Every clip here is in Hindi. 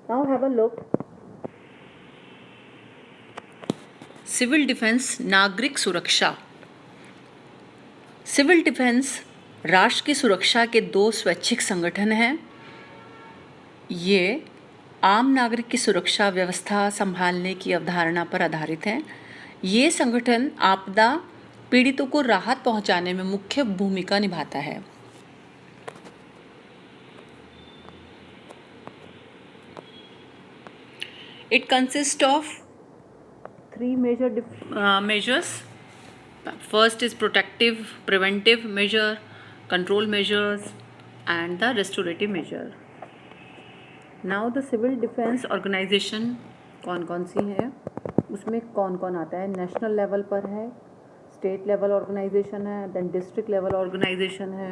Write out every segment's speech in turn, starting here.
Now have a look. Civil defence नागरिक सुरक्षा। सिविल डिफेंस राष्ट्र की सुरक्षा के दो स्वैच्छिक संगठन हैं। ये आम नागरिक की सुरक्षा व्यवस्था संभालने की अवधारणा पर आधारित हैं। ये संगठन आपदा पीड़ितों को राहत पहुंचाने में मुख्य भूमिका निभाता है। It consists of three major measures. First is protective, preventive measure, control measures, and the restorative measure. Now the civil defense organization कौन कौन सी है, उसमें कौन कौन आता है? नेशनल लेवल पर है, स्टेट लेवल ऑर्गेनाइजेशन है, देन डिस्ट्रिक्ट लेवल ऑर्गेनाइजेशन है।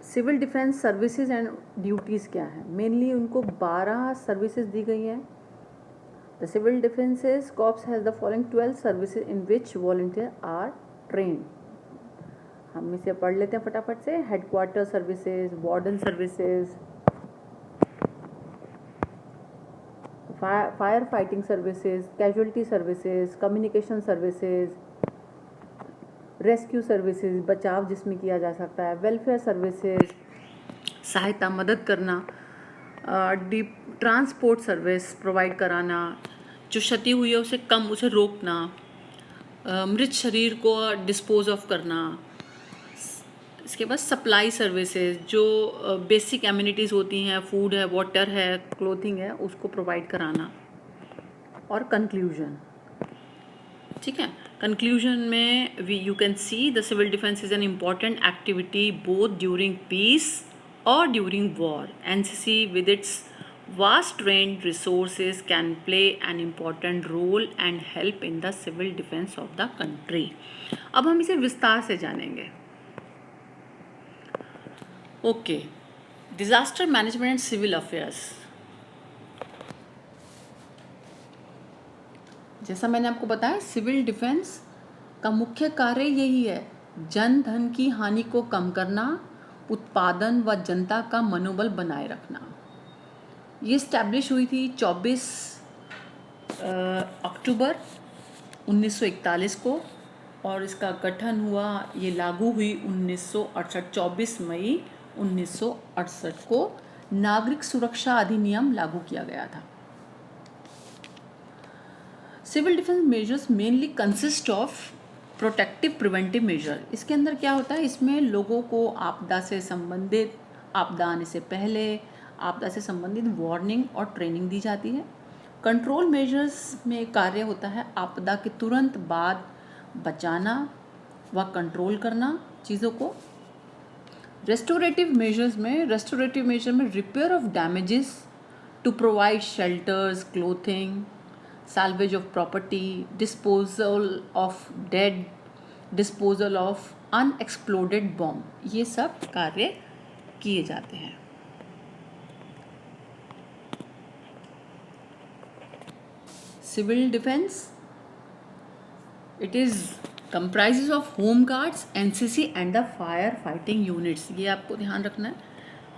Civil defence services and duties क्या है? मेनली उनको 12 सर्विसेज दी गई हैं। The civil defences corps has the following 12 services in which volunteer are train. हम इसे पढ़ लेते हैं फटाफट से। Headquarter services, warden services, fire fighting services, casualty services, communication services, rescue services, बचाव जिसमें किया जा सकता है, वेलफेयर सर्विसेज, सहायता मदद करना, ट्रांसपोर्ट सर्विस प्रोवाइड कराना, जो क्षति हुई है उसे उसे रोकना, मृत शरीर को डिस्पोज ऑफ करना। इसके बाद सप्लाई सर्विसेज, जो बेसिक एमिनिटीज़ होती हैं, फूड है, वाटर है, क्लोथिंग है, उसको प्रोवाइड कराना। और कंक्लूजन, ठीक है। कंक्लूजन में you can see the civil defence is an important activity both during peace और during war. NCC with its vast trained resources can play an important role and help in the civil defense of the country. अब हम इसे विस्तार से जानेंगे। Okay, disaster management and civil affairs. जैसा मैंने आपको बताया, सिविल डिफेंस का मुख्य कार्य यही है, जन धन की हानि को कम करना, उत्पादन व जनता का मनोबल बनाए रखना। ये इस्टेब्लिश हुई थी 24 अक्टूबर 1941 को और इसका गठन हुआ, ये लागू हुई 1968, 24 मई 1968 को नागरिक सुरक्षा अधिनियम लागू किया गया था। Civil defence measures mainly consist of protective preventive measure. इसके अंदर क्या होता है? इसमें लोगों को आपदा से संबंधित, आपदा आने से पहले आपदा से संबंधित वार्निंग और ट्रेनिंग दी जाती है। कंट्रोल मेजर्स में कार्य होता है आपदा के तुरंत बाद बचाना व कंट्रोल करना चीज़ों को। रेस्टोरेटिव मेजर में repair of damages to provide shelters, clothing, salvage of property, disposal of dead, disposal of unexploded bomb, ये सब कार्य किए जाते हैं। Civil defence it is comprises of home guards, NCC and the fire fighting units. ये आपको ध्यान रखना है।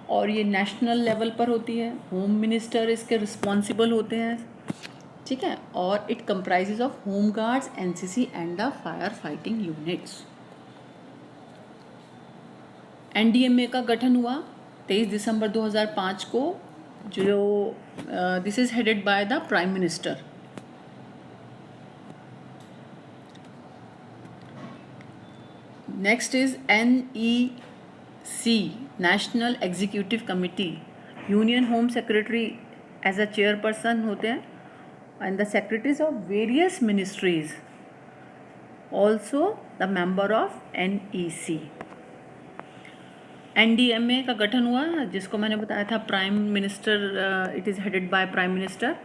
और ये नेशनल लेवल पर होती है। होम मिनिस्टर इसके रिस्पॉन्सिबल होते हैं, ठीक है। और it comprises of home guards, NCC and the fire fighting units. NDMA का गठन हुआ 23 दिसंबर 2005 को, जो this is headed by the prime minister. Next is NEC, national executive committee. Union home secretary as a chairperson होते हैं, and the secretaries of various ministries, also the member of NEC. NDMA का गठन हुआ, जिसको मैंने बताया था prime minister, it is headed by prime minister.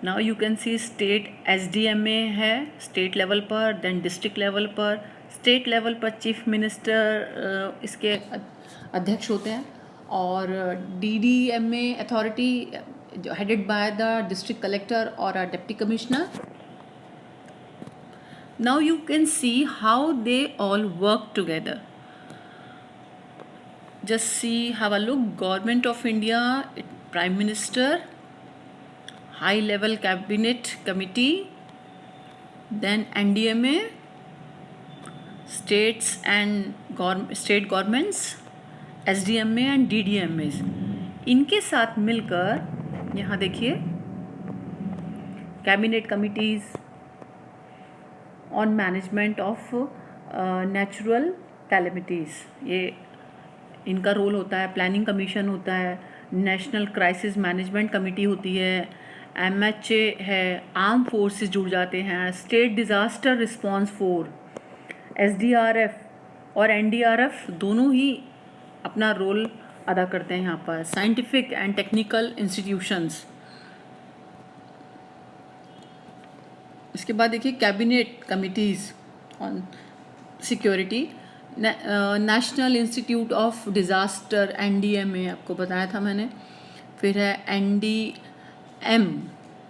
Now you can C state SDMA है स्टेट लेवल पर, देन डिस्ट्रिक्ट लेवल पर। स्टेट लेवल पर चीफ मिनिस्टर इसके अध्यक्ष होते हैं। और DDMA authority headed by the district collector or a deputy commissioner. Now you can see how they all work together. just see, have a look. Government of India, Prime Minister, high level cabinet committee, then NDMA, states and state governments, SDMA and DDMA, इनके साथ मिलकर यहाँ देखिए cabinet committees on management of natural calamities, ये इनका रोल होता है। प्लानिंग कमीशन होता है, नेशनल क्राइसिस मैनेजमेंट कमेटी होती है, MHA है, आर्म फोर्सेस जुड़ जाते हैं, state disaster response force, SDRF और NDRF दोनों ही अपना रोल अदा करते हैं यहाँ पर। Scientific and technical institutions. इसके बाद देखिए cabinet committees on security, national institute of disaster NDMA आपको बताया था मैंने, फिर है NDM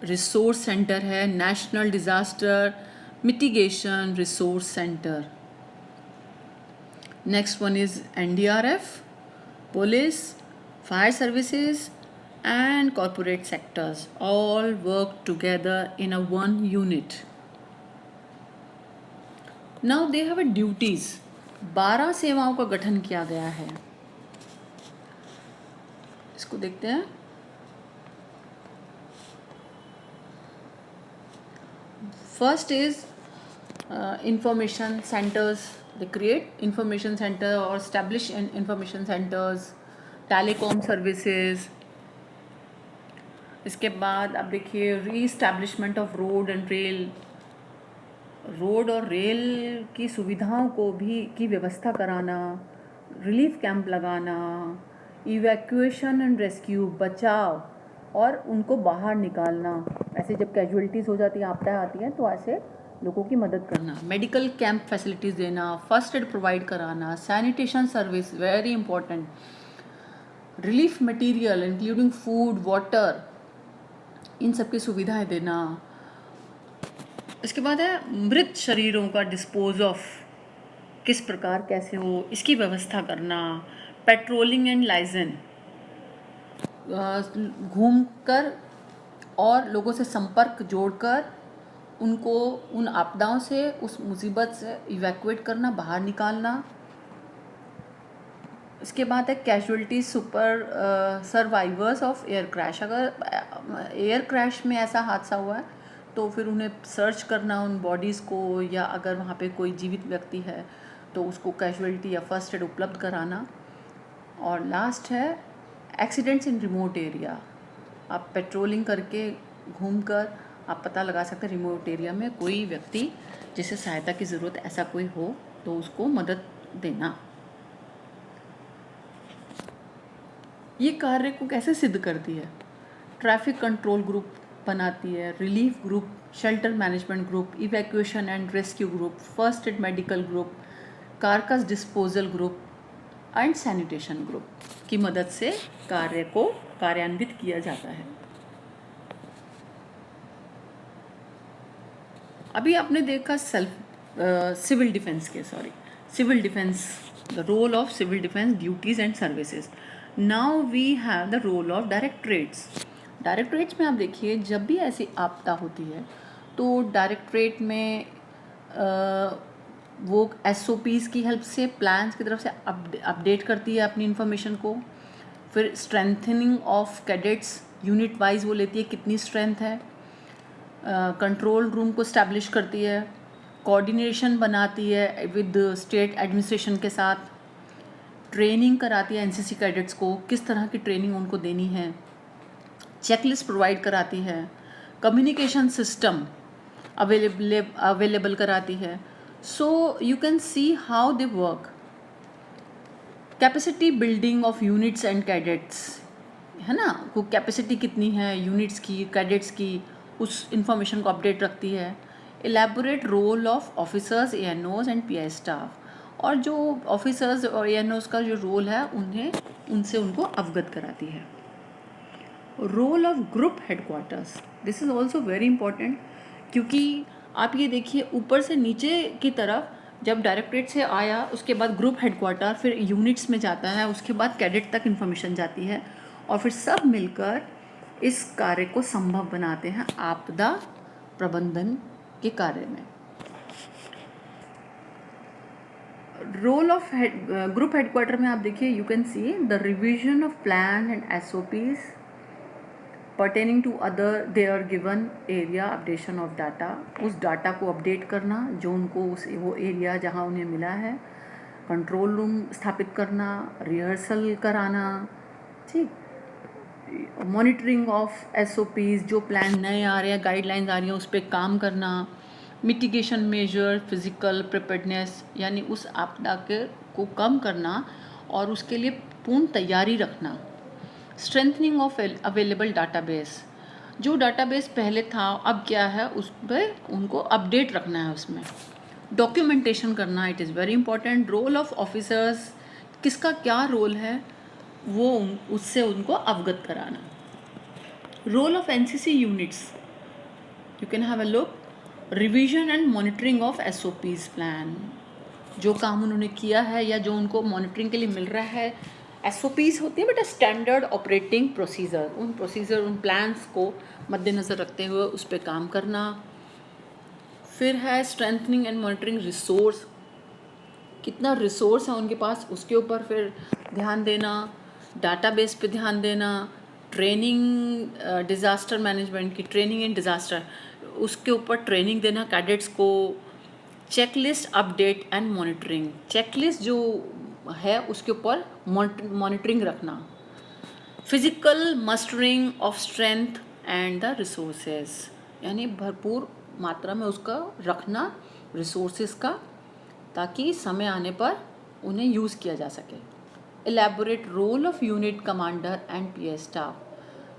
रिसोर्स सेंटर है, national disaster mitigation resource centre. Next one is NDRF, police, fire services and corporate sectors all work together in a one unit. Now they have a duties. 12 सेवाओं का गठन किया गया है। इसको देखते हैं। First is information centers. They create information center or establish information centers, telecom services. इसके बाद आप देखिए reestablishment of road and rail, road और रेल की सुविधाओं को भी की व्यवस्था कराना, रिलीफ कैंप लगाना, इवैक्यूएशन एंड रेस्क्यू, बचाव और उनको बाहर निकालना। ऐसे जब कैजुअलिटीज़ हो जाती हैं, आपदाएं आती हैं, तो ऐसे लोगों की मदद करना, मेडिकल कैंप फैसिलिटीज़ देना, फर्स्ट एड प्रोवाइड कराना, sanitation service very important, relief material including food, water, इन सब की सुविधाएं देना। इसके बाद है मृत शरीरों का डिस्पोज ऑफ, किस प्रकार कैसे हो, इसकी व्यवस्था करना, पेट्रोलिंग एंड लाइजन, घूमकर और लोगों से संपर्क जोड़कर उनको उन आपदाओं से, उस मुसीबत से इवैक्यूएट करना, बाहर निकालना। इसके बाद है casualty super survivors of air crash. अगर एयर क्रैश में ऐसा हादसा हुआ है तो फिर उन्हें सर्च करना उन बॉडीज़ को, या अगर वहाँ पे कोई जीवित व्यक्ति है तो उसको कैजुअलिटी या फर्स्ट एड उपलब्ध कराना। और लास्ट है एक्सीडेंट्स इन रिमोट एरिया। आप पेट्रोलिंग करके घूमकर आप पता लगा सकते हैं रिमोट एरिया में कोई व्यक्ति जिसे सहायता की ज़रूरत ऐसा कोई हो तो उसको मदद देना। ये कार्य को कैसे सिद्ध करती है? ट्रैफिक कंट्रोल ग्रुप बनाती है, relief group, shelter management group, evacuation and rescue group, first aid medical group, carcass disposal group and sanitation group की मदद से कार्य को कार्यान्वित किया जाता है। अभी आपने देखा civil defence the role of civil defence duties and services. Now we have the role of directorates में आप देखिए जब भी ऐसी आपदा होती है तो डायरेक्टरेट में वो SOPs की हेल्प से प्लान्स की तरफ से अपडेट करती है अपनी इन्फॉर्मेशन को। फिर strengthening of cadets, unit wise वो लेती है कितनी स्ट्रेंथ है, कंट्रोल रूम को स्टैब्लिश करती है, कोऑर्डिनेशन बनाती है विद स्टेट एडमिनिस्ट्रेशन के साथ, ट्रेनिंग कराती है NCC कैडेट्स को, किस तरह की ट्रेनिंग उनको देनी है, चेकलिस्ट प्रोवाइड कराती है, कम्युनिकेशन सिस्टम अवेलेबल कराती है। So you can see how they work. Capacity building of units and cadets, है ना, वो कैपेसिटी कितनी है यूनिट्स की, कैडेट्स की, उस इंफॉर्मेशन को अपडेट रखती है। Elaborate role of officers, ANOs and PI staff, और जो ऑफिसर्स और ANOs का जो रोल है उनसे उनको अवगत कराती है। Role of group headquarters, this is also very important, क्योंकि आप ये देखिए ऊपर से नीचे की तरफ जब डायरेक्टरेट से आया उसके बाद ग्रुप हेडक्वार्टर, फिर यूनिट्स में जाता है, उसके बाद कैडेट तक इन्फॉर्मेशन जाती है और फिर सब मिलकर इस कार्य को संभव बनाते हैं आपदा प्रबंधन के कार्य में। रोल ऑफ ग्रुप हेडक्वार्टर में आप देखिए, you can see the revision of plan and SOPs pertaining to other their given area, updation of data, उस डाटा को अपडेट करना जो उनको वो एरिया जहाँ उन्हें मिला है, कंट्रोल रूम स्थापित करना, रिहर्सल कराना, ठीक, मॉनिटरिंग ऑफ SOPs, जो प्लान नए आ रहे हैं, गाइडलाइंस आ रही हैं, उस पर काम करना, मिटिगेशन मेजर, फिजिकल प्रिपेयर्डनेस, यानी उस आपदा को कम करना और उसके लिए पूर्ण तैयारी रखना। स्ट्रेंथनिंग ऑफ अवेलेबल डाटाबेस, जो डाटाबेस पहले था अब क्या है उस पर उनको अपडेट रखना है, उसमें डॉक्यूमेंटेशन करना, it is very important. Role of officers, किसका क्या रोल है वो उससे उनको अवगत कराना। Role of NCC units, you can have a look, revision and monitoring of SOPs plan, जो काम उन्होंने किया है या जो उनको मॉनिटरिंग के लिए मिल रहा है। SOPs होती है बेटा स्टैंडर्ड ऑपरेटिंग प्रोसीजर, उन प्लान्स को मद्देनज़र रखते हुए उस पर काम करना। फिर है स्ट्रेंथनिंग एंड मॉनिटरिंग रिसोर्स, कितना रिसोर्स है उनके पास उसके ऊपर फिर ध्यान देना, डाटाबेस पे ध्यान देना, ट्रेनिंग, डिज़ास्टर मैनेजमेंट की ट्रेनिंग इन डिज़ास्टर, उसके ऊपर ट्रेनिंग देना कैडेट्स को। Checklist update and monitoring, checklist जो है उसके ऊपर मॉनिटरिंग रखना। Physical mustering of strength and the resources, यानी भरपूर मात्रा में उसका रखना रिसोर्सेज का, ताकि समय आने पर उन्हें यूज़ किया जा सके। Elaborate role of unit commander and PI staff,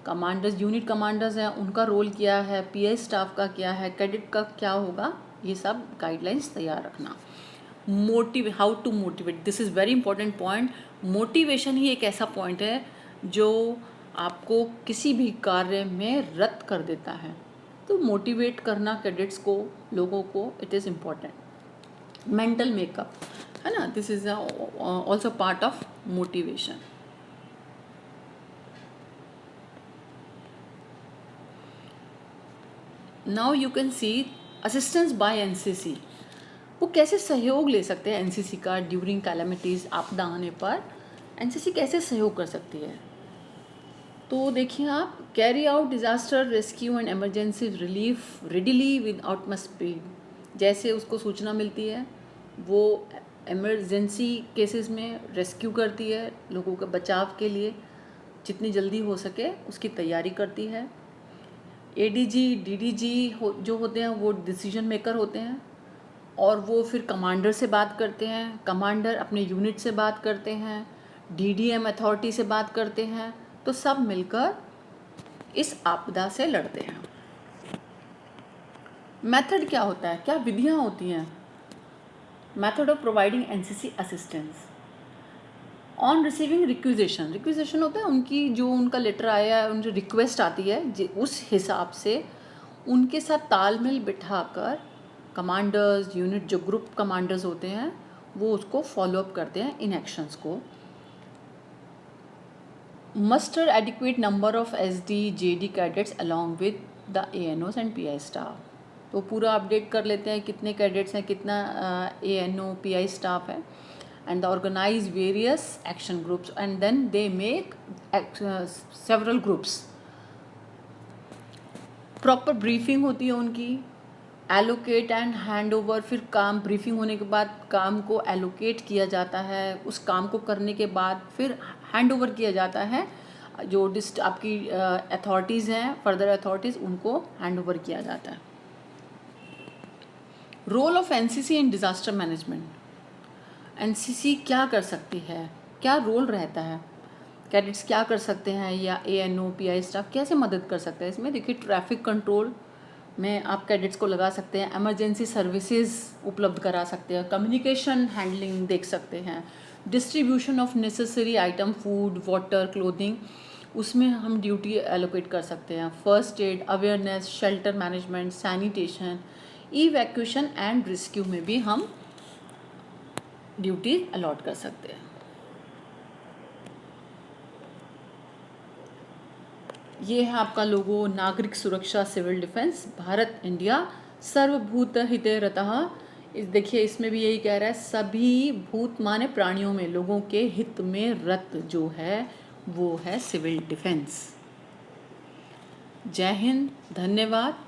commanders unit commanders हैं उनका रोल क्या है, PI स्टाफ का क्या है, कैडेट का क्या होगा, ये सब गाइडलाइंस तैयार रखना। How to motivate, this is very important point. Motivation ही एक ऐसा पॉइंट है जो आपको किसी भी कार्य में रत कर देता है, तो मोटिवेट करना कैडेट्स को, लोगों को, it is important. Mental makeup है ना, this is also part of motivation. Now you can see assistance by NCC, वो कैसे सहयोग ले सकते हैं NCC का ड्यूरिंग कैलेमिटीज़, आपदा आने पर NCC कैसे सहयोग कर सकती है। तो देखिए आप, carry out disaster rescue and emergency relief readily with outmost speed, जैसे उसको सूचना मिलती है वो इमरजेंसी केसेस में रेस्क्यू करती है, लोगों के बचाव के लिए जितनी जल्दी हो सके उसकी तैयारी करती है। ADG DDG जो होते हैं वो डिसीजन मेकर होते हैं और वो फिर कमांडर से बात करते हैं, कमांडर अपने यूनिट से बात करते हैं, DDM अथॉरिटी से बात करते हैं, तो सब मिलकर इस आपदा से लड़ते हैं। मेथड क्या होता है, क्या विधियां होती हैं। Method of providing NCC assistance on receiving requisition, requisition होता है उनकी, जो उनका लेटर आया है, उनकी रिक्वेस्ट आती है, उस हिसाब से उनके साथ तालमेल बिठाकर कमांडर्स, यूनिट जो ग्रुप कमांडर्स होते हैं वो उसको फॉलोअप करते हैं इन एक्शंस को। Muster adequate number of SD JD cadets along with the ANOs and PI staff, तो पूरा अपडेट कर लेते हैं कितने कैडेट्स हैं, कितना ANO PI स्टाफ है, and organize various action groups and then they make several groups। Proper briefing होती है उनकी, एलोकेट एंड हैंड ओवर, फिर काम ब्रीफिंग होने के बाद काम को एलोकेट किया जाता है, उस काम को करने के बाद फिर हैंड ओवर किया जाता है, जो आपकी अथॉरिटीज़ हैं, फर्दर अथॉरिटीज़, उनको हैंड ओवर किया जाता है। Role of NCC in disaster management, NCC क्या कर सकती है, क्या रोल रहता है, कैडेट्स क्या कर सकते हैं, या ANO PI स्टाफ कैसे मदद कर सकते हैं इसमें। देखिए, ट्रैफिक कंट्रोल में आप कैडेट्स को लगा सकते हैं, इमरजेंसी सर्विसेज उपलब्ध करा सकते हैं, कम्युनिकेशन हैंडलिंग देख सकते हैं, distribution of necessary item, food, water, clothing, उसमें हम ड्यूटी एलोकेट कर सकते हैं। First aid, awareness, shelter management, sanitation, evacuation and rescue में भी हम ड्यूटी अलॉट कर सकते हैं। ये है आपका लोगो, नागरिक सुरक्षा सिविल डिफेंस, भारत इंडिया सर्वभूत हिते रतः। इस देखिए इसमें भी यही कह रहा है, सभी भूत माने प्राणियों में, लोगों के हित में रत जो है वो है सिविल डिफेंस। जय हिंद, धन्यवाद।